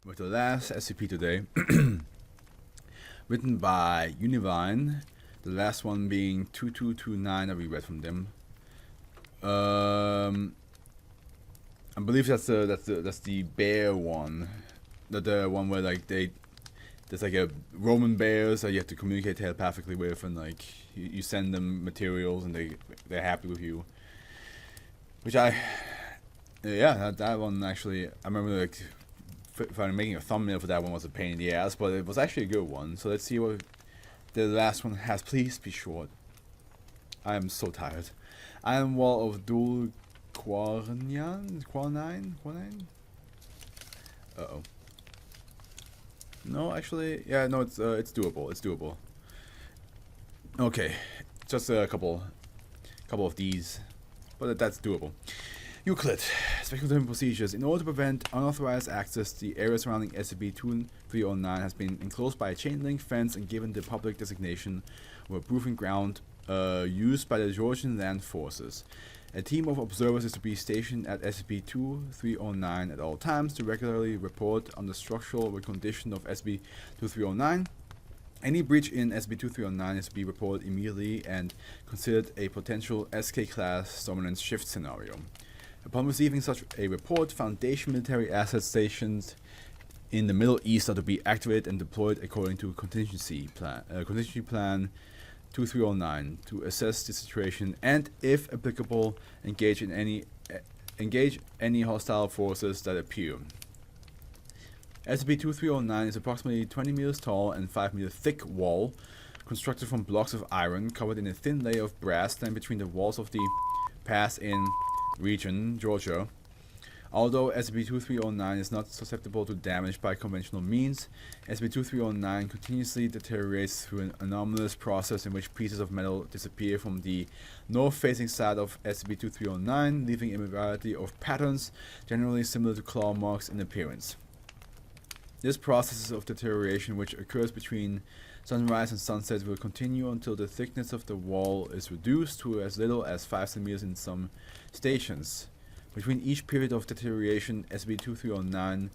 with the last SCP today, written by Univine, the last one being 2229 that we read from them. I believe that's the bear one, the one where like there's like a Roman bears that you have to communicate telepathically with, and like you send them materials and they're happy with you. Which that one actually, I remember like making a thumbnail for that one was a pain in the ass, but it was actually a good one. So let's see what the last one has. Please be short. I am so tired. Iron Wall of Dhul-Qarnayn? Uh-oh. No, actually, yeah, no, it's doable. It's doable. Okay, just a couple of these, but that's doable. Euclid. Speculative procedures. In order to prevent unauthorized access, the area surrounding SCP-2309 has been enclosed by a chain link fence and given the public designation of a proving ground used by the Georgian land forces. A team of observers is to be stationed at SCP-2309 at all times to regularly report on the structural condition of SCP-2309. Any breach in SCP-2309 is to be reported immediately and considered a potential SK-class dominance shift scenario. Upon receiving such a report, Foundation military assets stationed in the Middle East are to be activated and deployed according to Contingency Plan 2309 to assess the situation and, if applicable, engage any hostile forces that appear. SCP-2309 is approximately 20 meters tall and 5 meters thick wall, constructed from blocks of iron covered in a thin layer of brass standing between the walls of the Pass-In region, Georgia. Although SCP-2309 is not susceptible to damage by conventional means, SCP-2309 continuously deteriorates through an anomalous process in which pieces of metal disappear from the north-facing side of SCP-2309, leaving a variety of patterns generally similar to claw marks in appearance. This process of deterioration, which occurs between sunrise and sunset, will continue until the thickness of the wall is reduced to as little as 5 centimeters in some stations. Between each period of deterioration, SCP-2309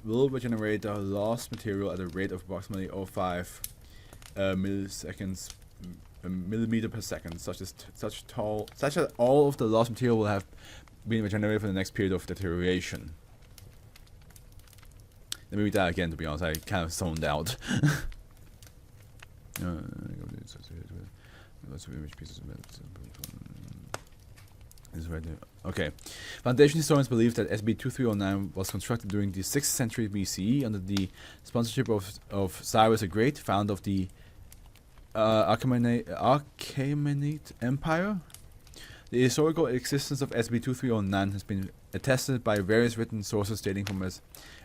will regenerate the lost material at a rate of approximately 0.5 millimeter per second, such that all of the lost material will have been regenerated for the next period of deterioration. Let me read that again, to be honest, I kind of zoned out. Is right there. Okay. Foundation historians believe that SCP-2309 was constructed during the 6th century BCE under the sponsorship of Cyrus the Great, founder of the Achaemenid Empire. The historical existence of SCP-2309 has been attested by various written sources dating from as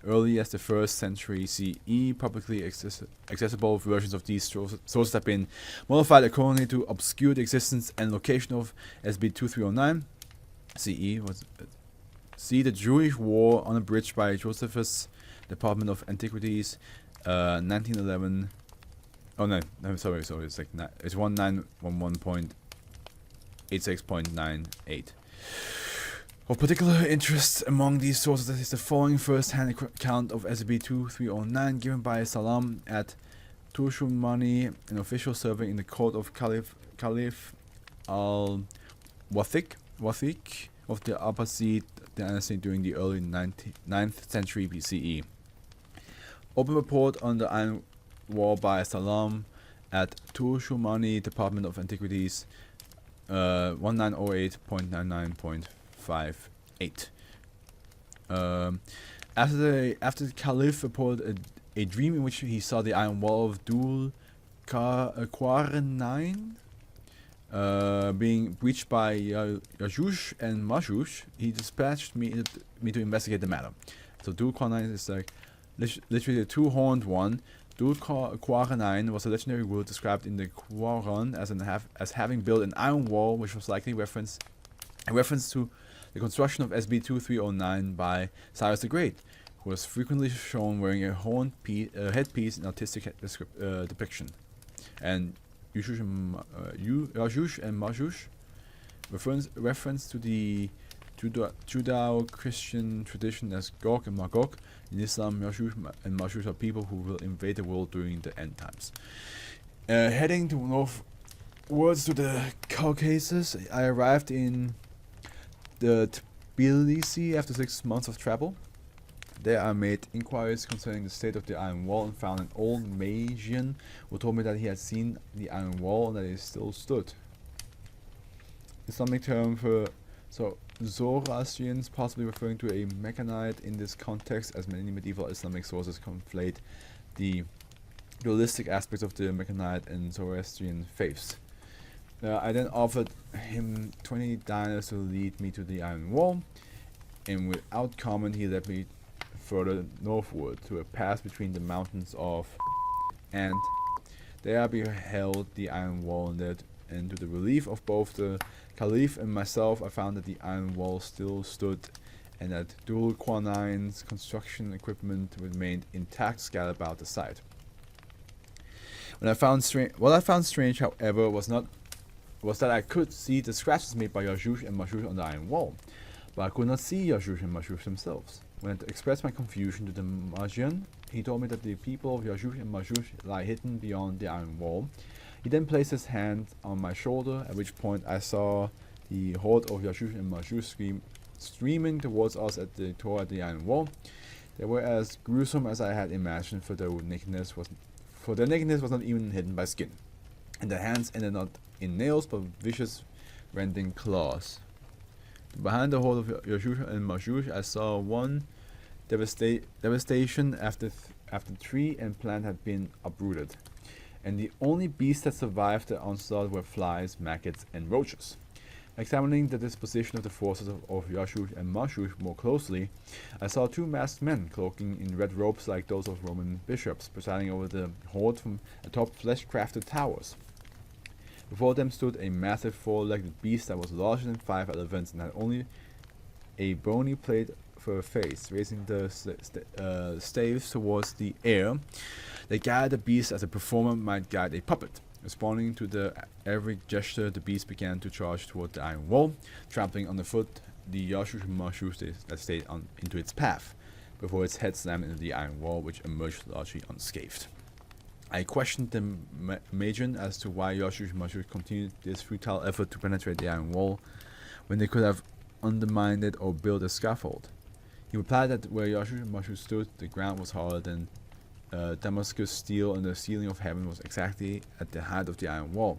early as the 1st century CE. Publicly accessible versions of these sources have been modified accordingly to obscure the existence and location of SCP-2309. CE was see the Jewish War unabridged by Josephus, Department of Antiquities, 1911. Oh no, sorry, it's like it's 1911.86.98. Of particular interest among these sources is the following first-hand account of SCP-2309 given by Salam at Turshumani, an official serving in the court of Caliph al-Wathiq of the Abbasid dynasty during the early 9th century BCE. Open report on the Iron Wall by Salam at Turshumani, Department of Antiquities, 1908.99.58. After the Caliph reported a dream in which he saw the Iron Wall of Dhul-Qarnayn being breached by Yajush and Majush, he dispatched me to investigate the matter. So Dhul-Qarnayn is like literally a two-horned one. Dhul-Qarnayn was a legendary word described in the Quran as having built an iron wall, which was likely a reference to the construction of SCP-2309 by Cyrus the Great, who was frequently shown wearing a horned headpiece in artistic depiction. And Yajush and Majush reference to Judeo-Christian tradition as Gog and Magog. In Islam, Yashush and Mashush are people who will invade the world during the end times. Heading to northwards to the Caucasus, I arrived in the Tbilisi after 6 months of travel. There I made inquiries concerning the state of the Iron Wall and found an old Magian who told me that he had seen the Iron Wall and that it still stood. Islamic term for Zoroastrians, possibly referring to a Mechanite in this context, as many medieval Islamic sources conflate the dualistic aspects of the Mechanite and Zoroastrian faiths. I then offered him 20 dinars to lead me to the Iron Wall, and without comment he led me further northward to a pass between the mountains of and there I beheld the Iron Wall, and to the relief of both the Caliph and myself, I found that the Iron Wall still stood and that Dhul-Qarnayn's construction equipment remained intact scattered about the site. What I found strange, however, was that I could see the scratches made by Yashush and Mashush on the Iron Wall, but I could not see Yashush and Mashush themselves. When I expressed my confusion to the Magian, he told me that the people of Yashush and Mashush lie hidden beyond the Iron Wall. He then placed his hand on my shoulder, at which point I saw the horde of Yashush and Mashush streaming towards us toward the Iron Wall. They were as gruesome as I had imagined, for their nakedness was not even hidden by skin, and their hands ended not in nails but vicious rending claws. Behind the horde of Yashush and Mashush, I saw one devastation after tree and plant had been uprooted, and the only beasts that survived the onslaught were flies, maggots, and roaches. Examining the disposition of the forces of Yashush and Mashush more closely, I saw 2 masked men cloaking in red robes like those of Roman bishops, presiding over the horde from atop flesh-crafted towers. Before them stood a massive 4-legged beast that was larger than 5 elephants and had only a bony plate for a face. Raising the staves towards the air, they guided the beast as a performer might guide a puppet. Responding to every gesture, the beast began to charge toward the Iron Wall, trampling underfoot the Yashush and Mashush that stayed into its path, before its head slammed into the Iron Wall, which emerged largely unscathed. I questioned the Magian as to why Yashush and Mashush continued this futile effort to penetrate the Iron Wall when they could have undermined it or built a scaffold. He replied that where Yashush and Mashush stood, the ground was harder than Damascus steel, and the ceiling of heaven was exactly at the height of the Iron Wall.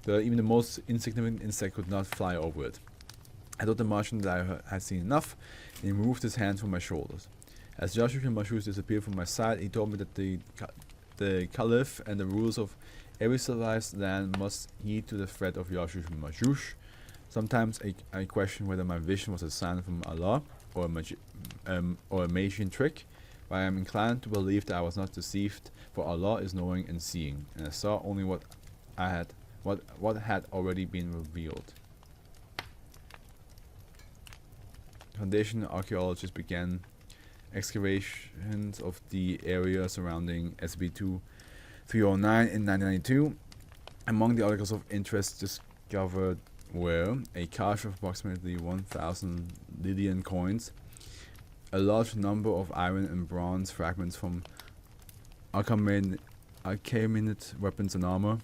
Even the most insignificant insect could not fly over it. I told the Martian that I had seen enough, and he removed his hand from my shoulders. As Yashush and Mashush disappeared from my side, he told me that the Caliph and the rulers of every civilized land must heed to the threat of Yashush and Mashush. Sometimes I question whether my vision was a sign from Allah or a Magian trick, but I am inclined to believe that I was not deceived, for Allah is knowing and seeing, and I saw only what had already been revealed. Foundation archaeologists began excavations of the area surrounding SCP-309 in 1992. Among the articles of interest discovered were a cache of approximately 1,000 Lydian coins, a large number of iron and bronze fragments from Achaemenid weapons and armor,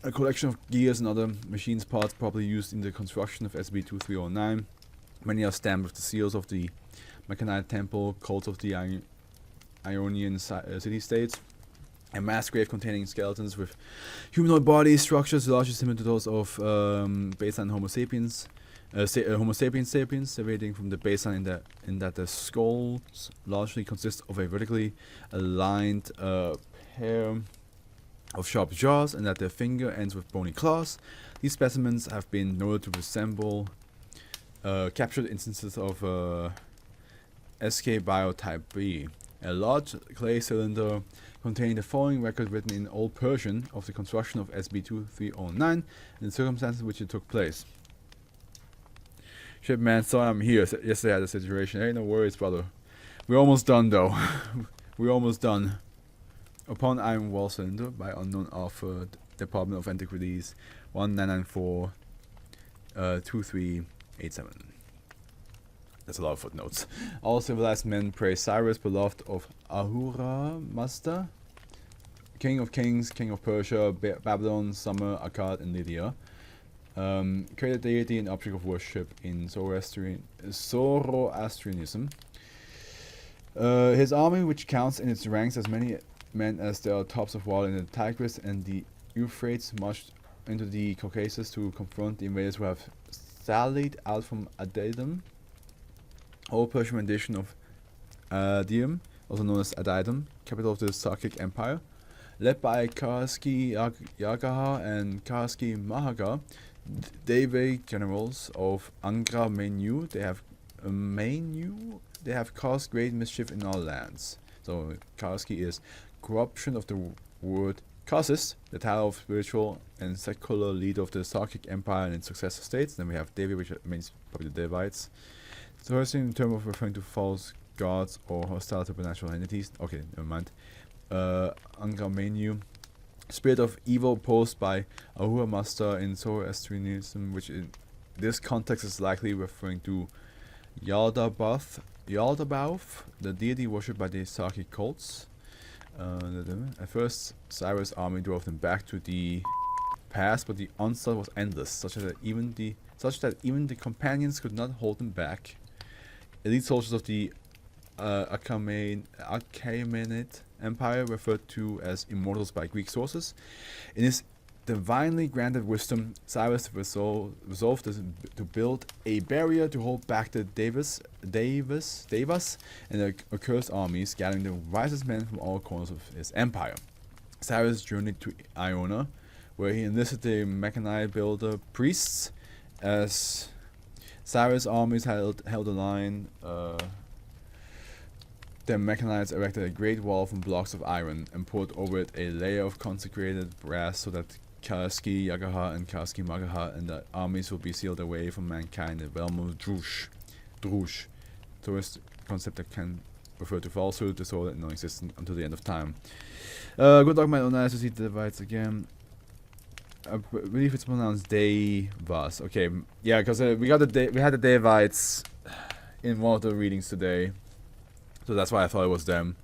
a collection of gears and other machines parts probably used in the construction of SCP-309. Many are stamped with the seals of the Mechanite Temple, cults of the Ionian city-states, a mass grave containing skeletons with humanoid body structures largely similar to those of baseline Homo sapiens. Homo sapiens, separating from the baseline in that the skulls largely consist of a vertically aligned pair of sharp jaws, and that their finger ends with bony claws. These specimens have been noted to resemble captured instances of SK biotype B, a large clay cylinder containing the following record written in Old Persian of the construction of SB-2309 and the circumstances in which it took place. Shit, man, sorry I'm here. Yesterday I had a situation. Hey, no worries, brother. We're almost done, though. We're almost done. Upon Iron Wall cylinder by unknown author, Department of Antiquities 1994 2387. That's a lot of footnotes. All civilized men praise Cyrus, beloved of Ahura Mazda, King of Kings, King of Persia, Babylon, Sumer, Akkad, and Lydia. Created deity and object of worship in Zoroastrianism. His army, which counts in its ranks as many men as there are tops of water in the Tigris and the Euphrates, marched into the Caucasus to confront the invaders who have sallied out from Adidam, old Persian rendition of Adium, also known as Adidam, capital of the Seljuk Empire. Led by Karski Yagaha and Karski Mahaga, Deve generals of Angra Mainyu, they have caused great mischief in our lands. So Karski is corruption of the word Karsis, the title of spiritual and secular leader of the Seljuk Empire and its successor states. Then we have Devi, which means probably the Devites. So it's in terms of referring to false gods or hostile supernatural entities. Okay, never mind. Angra Mainyu, spirit of evil posed by Ahura Mazda in Zoroastrianism, which in this context is likely referring to Yaldabaoth, the deity worshipped by the Seljuk cults. At first, Cyrus' army drove them back to the past, but the onslaught was endless, such that even the companions could not hold them back. Elite soldiers of the Achaemenid Empire, referred to as immortals by Greek sources. In his divinely granted wisdom, Cyrus resolved to build a barrier to hold back the Devas and the accursed armies, gathering the wisest men from all corners of his empire. Cyrus journeyed to Iona, where he enlisted the mechanized builder priests. As Cyrus' armies held a line, the mechanized erected a great wall from blocks of iron and poured over it a layer of consecrated brass so that Karski Yagaha and Karski Magaha and the armies will be sealed away from mankind in the realm of Drush. So it's a concept that can refer to falsehood, disorder, and non-existent until the end of time. Good luck, my own eyes to see the Devites again. I believe it's pronounced Devas. Okay, yeah, because we had the Devites in one of the readings today. So that's why I thought it was them.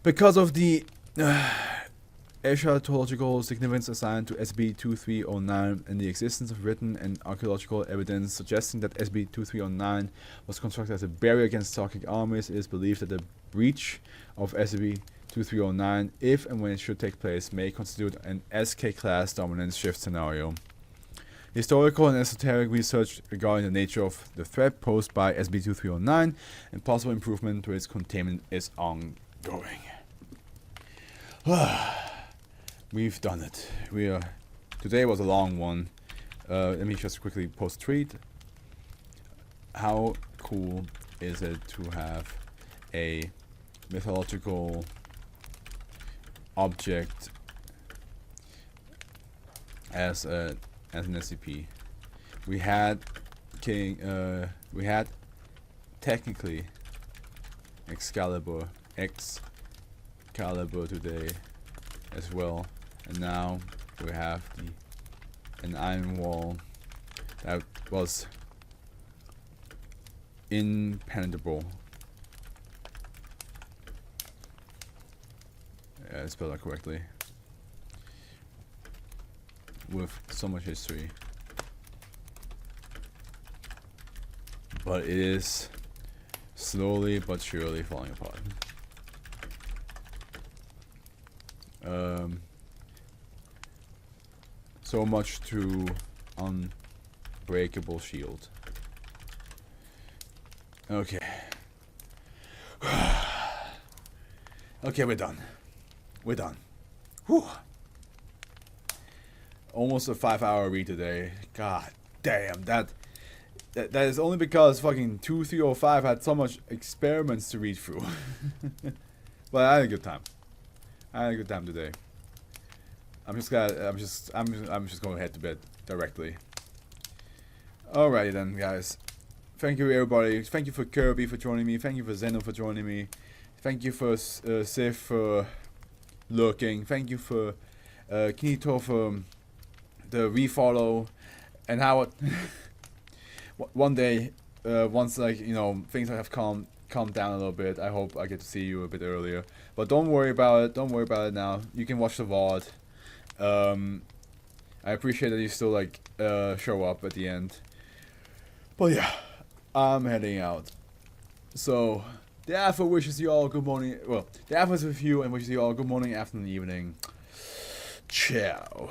Because of the eschatological significance assigned to SCP-2309 and the existence of written and archaeological evidence suggesting that SCP-2309 was constructed as a barrier against Seljuk armies, it is believed that the breach of SCP-2309, if and when it should take place, may constitute an SK-class dominance shift scenario. Historical and esoteric research regarding the nature of the threat posed by SCP-2309 and possible improvement to its containment is ongoing. We've done it. Today was a long one. Let me just quickly post tweet. How cool is it to have a mythological object as an SCP? We had technically Excalibur today as well, and now we have an iron wall that was impenetrable. Yeah, I spelled that correctly. With so much history, but it is slowly but surely falling apart. So much to unbreakable shield. Okay. Okay, we're done. Whew. Almost a 5-hour read today. God damn, that is only because fucking 2305 had so much experiments to read through. But I had a good time. Today. I'm just gonna head to bed directly. Alrighty then, guys. Thank you everybody. Thank you for Kirby for joining me. Thank you for Zeno for joining me. Thank you for Sif for lurking. Thank you for Kinito for the refollow, and how it one day, once like things have calmed down a little bit, I hope I get to see you a bit earlier. But don't worry about it. Don't worry about it now. You can watch the VOD. I appreciate that you still like show up at the end. But yeah, I'm heading out. So the Afro wishes you all good morning. Well, the Afro is with you and wishes you all good morning, afternoon, evening. Ciao.